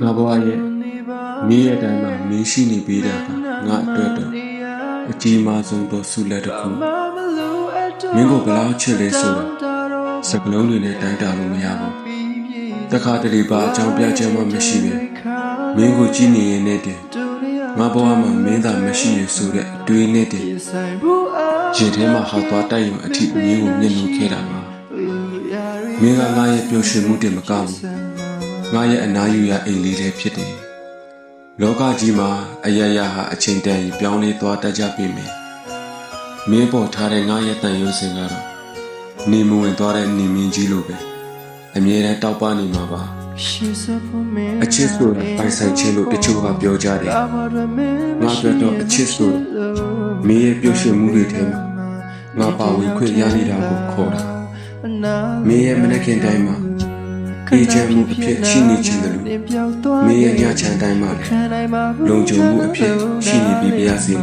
ငါဘဝရဲ့မင်းရဲ့တိုင်းမှာမင်းရှိနေပေးတာကငါအတွက်တော့အကြီးမားဆုံးသောဆုလက်တစ်ခုမင်းကိုဘယ်လောက်ချစ်လဲဆိုတာစကလုံးတွေနဲ့တိုင်းတာလို့မရဘူးတခါတလေပါအကြောင်းပြချက်မှမရှိပဲမင်းကိုကြည့်နေရင်နဲ့တည်းငါဘဝမှာမင်းသာမရှိရဆိုတဲ့အတွေးနဲ့တည်းရင်ထဲမှာဟောက်သွားတိုက်ရင်အထိမင်းကိုမျက်နှာခဲ့တာပါမင်းကငါရဲ့ပျော်ရွှင်မှုတင်မကဘူးငါရဲ့အနားယူရအိမ်လေးလည်းဖြစ်တယ်လောကကြီးမှာအယယဟာအချိန်တန်ရင်ပြောင်းလဲသွားတတ်ကြပြီမယ်မင်းပေါ်ထားတဲ့ငါရဲ့တန်ရုံးစင်ကတော့နေမဝင်သွားတဲ့နေမင်းကြီးလိုပဲအမြဲတမ်းတောက်ပနေမှာပါအချစ်ဆိုတာပိုင်ဆိုင်ခြင်းလို့တချို့ကပြောကြတယ်ငါတို့တော့အချစ်ဆိုမင်းရဲ့ပျော်ရွှင်မှုတွေထဲမှာငါပါဝင်ခွင့်ရနေတာကိုခေါ်တာမင်းရဲ့မနှက်ခင်တိုင်းမှာအေးချမ်းမှုအဖြစ်ရှိနေခြင်းတလို့မင်းရဲ့ညချမ်းတိုင်းမှာလုံခြုံမှုအဖြစ်ရှိနေပြီးပြရစီ